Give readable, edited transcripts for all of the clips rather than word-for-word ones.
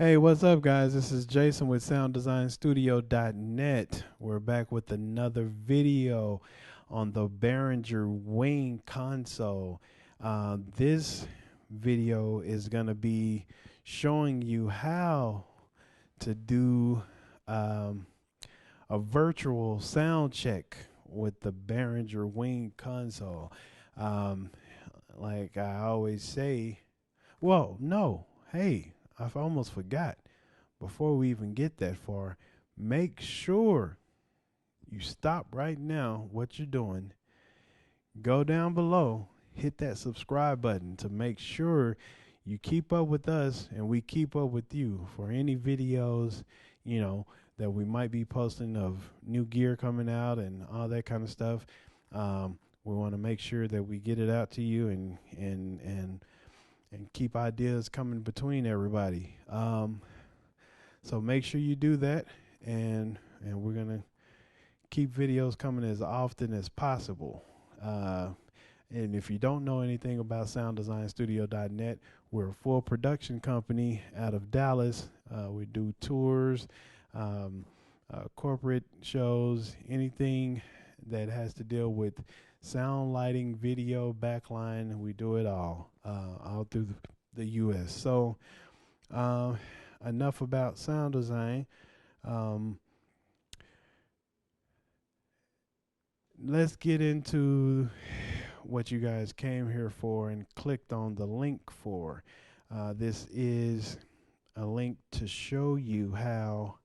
Hey, what's up, guys? This is Jason with SoundDesignStudio.net. We're back with another video on the Behringer Wing console. This video is going to be showing you how to do um, a virtual sound check with the Behringer Wing console. Um, like I always say, well, no, hey, I almost forgot. Before we even get that far, make sure you stop right now what you're doing. Go down below, hit that subscribe button to make sure you keep up with us and we keep up with you for any videos, that we might be posting of new gear coming out and all that kind of stuff. We want to make sure that we get it out to you and keep ideas coming between everybody. So make sure you do that, and we're gonna keep videos coming as often as possible. And if you don't know anything about SoundDesignStudio.net, we're a full production company out of Dallas. We do tours, corporate shows, anything that has to deal with sound, lighting, video, backline. We do it all through the U.S. So enough about sound design. Let's get into what you guys came here for and clicked on the link for. This is a link to show you how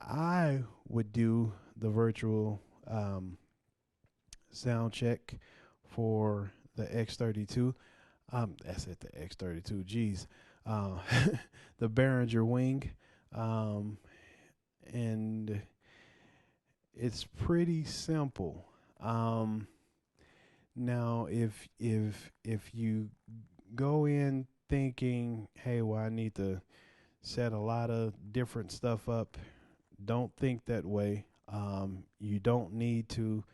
I would do the virtual sound check for the X32. That's it, the X32. Geez. The Behringer Wing. And it's pretty simple. Now, if you go in thinking, hey, well, I need to set a lot of different stuff up, don't think that way. You don't need to.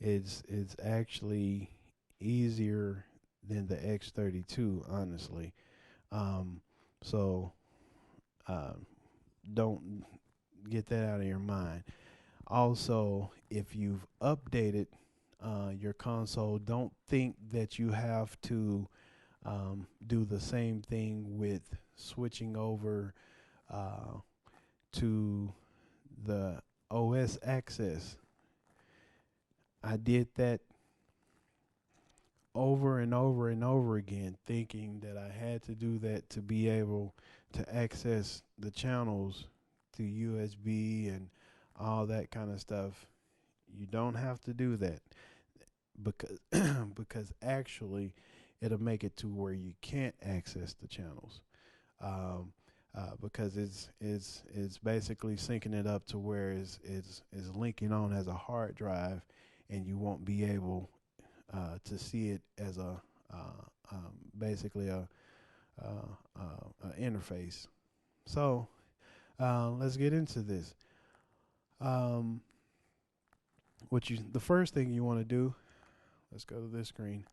It's actually easier than the X32, honestly. So don't get that out of your mind. Also, if you've updated your console, don't think that you have to do the same thing with switching over to the OS access. I did that over and over and over again, thinking that I had to do that to be able to access the channels through USB and all that kind of stuff. You don't have to do that because because actually it'll make it to where you can't access the channels, because it's basically syncing it up to where it's linking on as a hard drive, and you won't be able to see it as a basically a interface. So let's get into this. The first thing you want to do, let's go to this screen.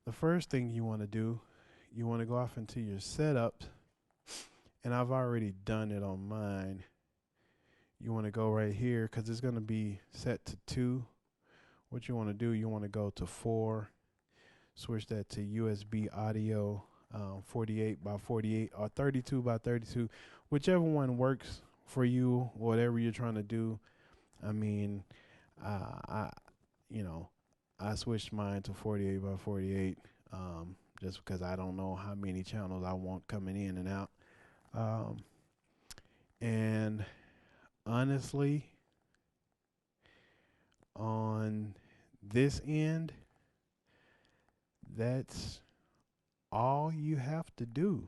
The first thing you want to do, you want to go off into your setup, and I've already done it on mine. You want to go right here because it's going to be set to 2. What you want to do, you want to go to 4, switch that to USB audio, 48 by 48 or 32 by 32, whichever one works for you, whatever you're trying to do. I mean, I switched mine to 48 by 48 just because I don't know how many channels I want coming in and out. And honestly, on this end, that's all you have to do.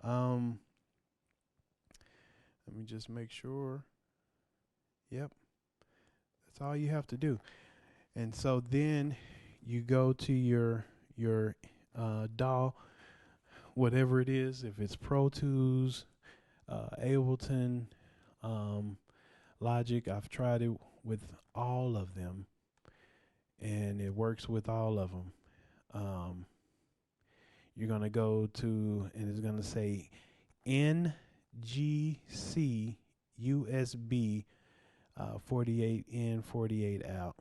Let me just make sure. Yep. That's all you have to do. And so then you go to your DAW, whatever it is, if it's Pro Tools, Ableton, Logic. I've tried it with all of them, and it works with all of them. You're going to go to, and it's going to say in GC USB 48 in, 48 out.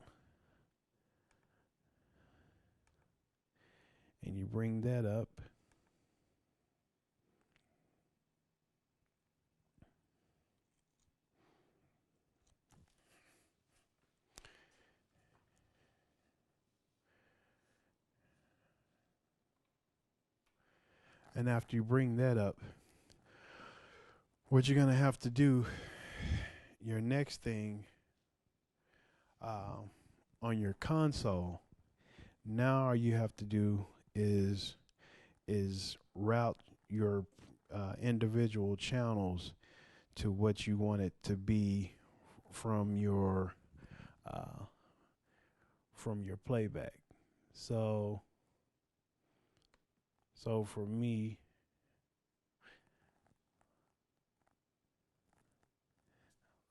And you bring that up. And after you bring that up, what you're going to have to do, your next thing on your console, now all you have to do is route your individual channels to what you want it to be from your playback. So for me,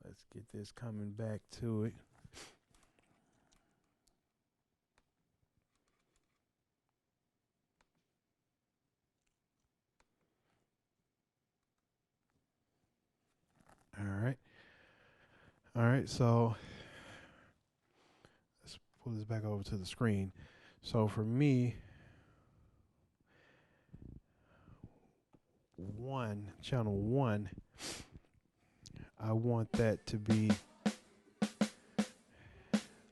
let's get this coming back to it. All right, so let's pull this back over to the screen. So for me, channel one, I want that to be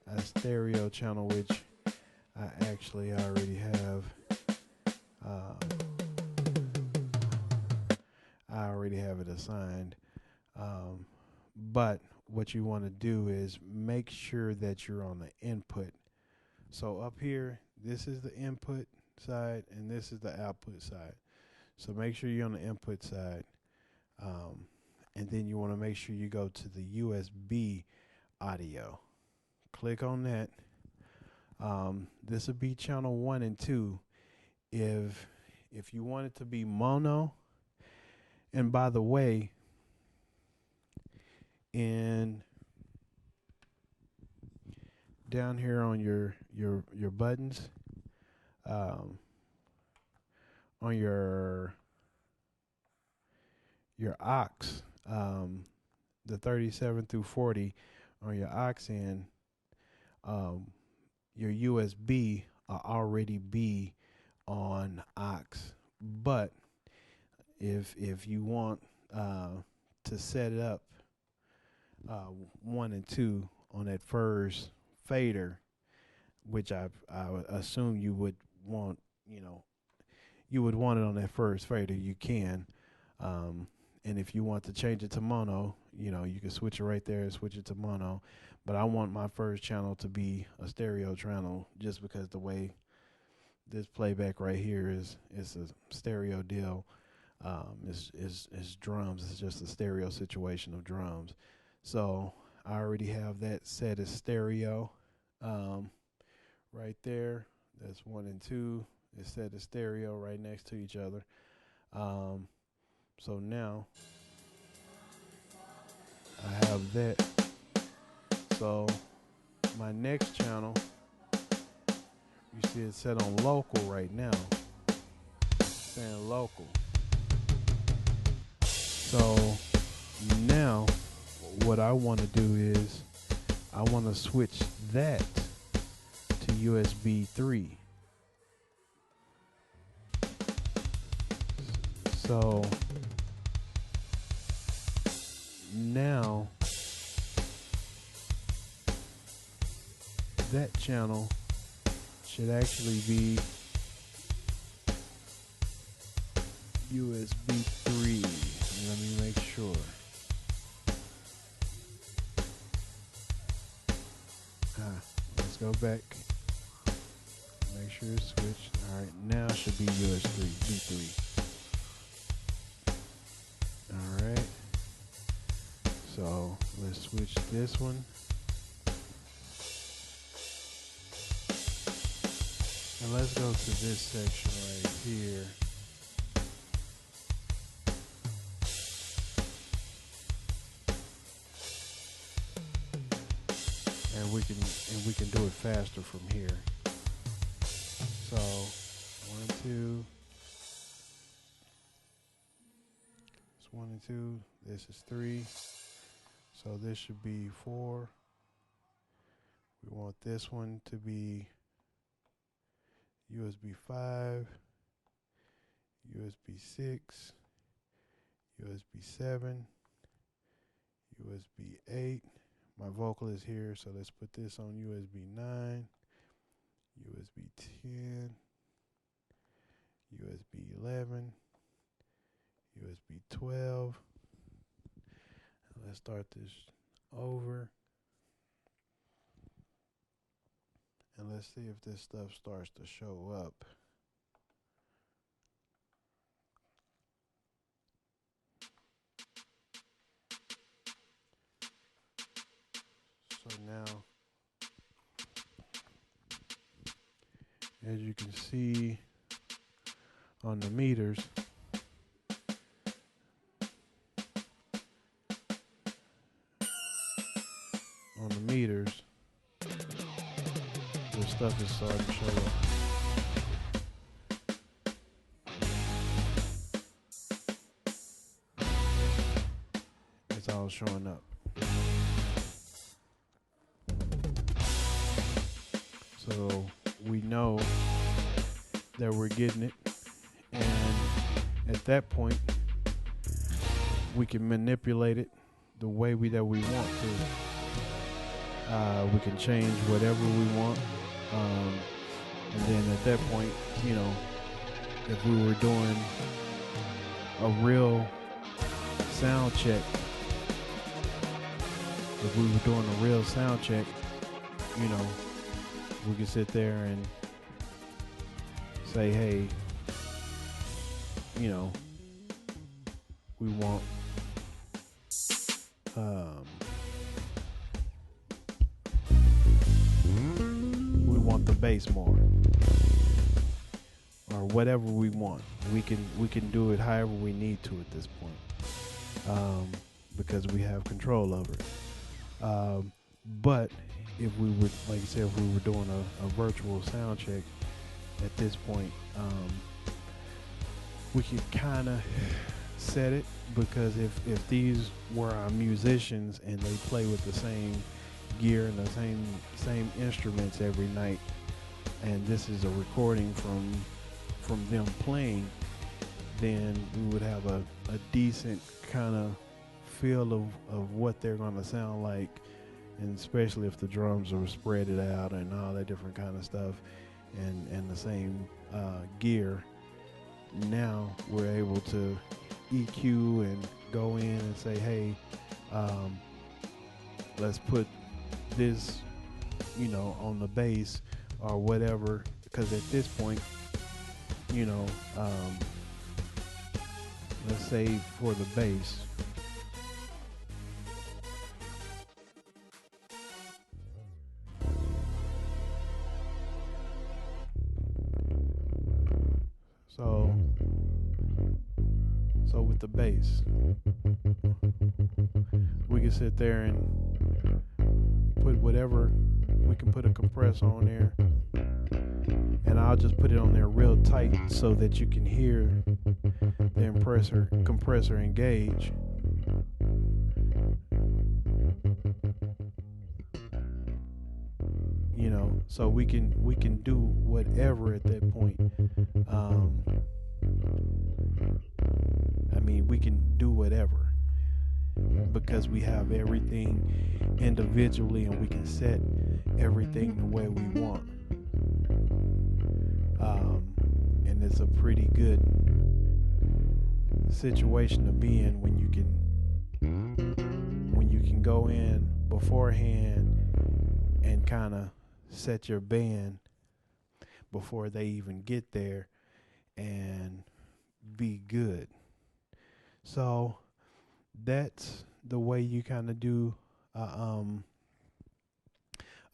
a stereo channel, which I actually already have. I already have it assigned. But what you want to do is make sure that you're on the input. So up here, this is the input side and this is the output side. So make sure you're on the input side. And then you want to make sure you go to the USB audio. Click on that. This will be channel 1 and 2. If you want it to be mono, and by the way, down here on your buttons, on your aux, the 37 through 40 on your aux end, your USB will already be on aux. But if you want to set it up 1 and 2 on that first fader, which I would assume you would want, you would want it on that first fader, you can. And if you want to change it to mono, you can switch it right there and switch it to mono. But I want my first channel to be a stereo channel, just because the way this playback right here is a stereo deal. Is drums. It's just a stereo situation of drums. So I already have that set as stereo. Right there. That's 1 and 2. It's set as stereo right next to each other. So now I have that. So my next channel, you see it's set on local right now. Saying local. So now what I want to do is I want to switch that to USB 3. So now that channel should actually be USB 3. Let me make sure. Let's go back. Make sure it's switched. All right, now it should be USB 3. All right. So let's switch this one. And let's go to this section right here. And we can do it faster from here. So 1, 2. It's 1 and 2. This is 3. So this should be 4. We want this one to be USB 5, USB 6, USB 7, USB 8. My vocal is here, so let's put this on USB 9, USB 10, USB 11, USB 12. Let's start this over. And let's see if this stuff starts to show up. So now, as you can see on the meters, the stuff is starting to show up. It's all showing up. So we know that we're getting it, and at that point we can manipulate it the way that we want to. We can change whatever we want, and then at that point, you know, if we were doing a real sound check, you know, we could sit there and say, hey, you know, we want the bass more, or whatever we want. We can do it however we need to at this point, because we have control over it. But if we would, like I said, if we were doing a virtual sound check at this point, we could kind of set it, because if these were our musicians and they play with the same gear and the same instruments every night, and this is a recording from them playing, then we would have a decent kind of feel of what they're going to sound like, and especially if the drums are spread it out and all that different kind of stuff, and the same gear. Now we're able to EQ and go in and say, hey, let's put this, you know, on the bass or whatever, because at this point, you know, let's say for the bass, so with the bass, we can sit there and put whatever. We can put a compressor on there, and I'll just put it on there real tight so that you can hear the compressor engage. You know, so we can do whatever at that point. I mean, we can do whatever, because we have everything individually, and we can set everything the way we want. And it's a pretty good situation to be in when you can go in beforehand and kind of set your band before they even get there and be good. So that's the way you kind of do a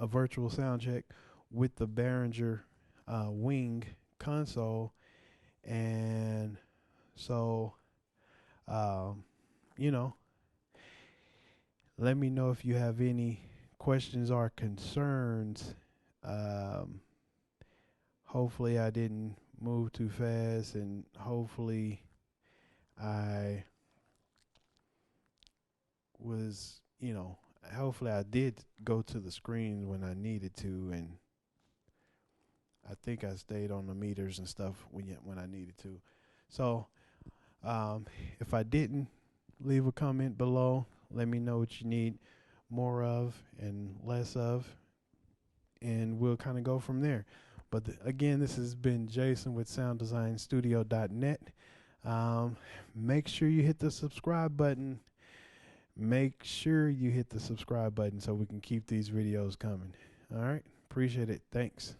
virtual sound check with the Behringer Wing console. And so, you know, let me know if you have any questions or concerns. Hopefully I didn't move too fast, and hopefully I was, you know, hopefully I did go to the screen when I needed to, and I think I stayed on the meters and stuff when I needed to. So if I didn't, leave a comment below. Let me know what you need more of and less of, and we'll kind of go from there. But again, this has been Jason with sounddesignstudio.net. Make sure you hit the subscribe button. Make sure you hit the subscribe button so we can keep these videos coming. All right. Appreciate it. Thanks.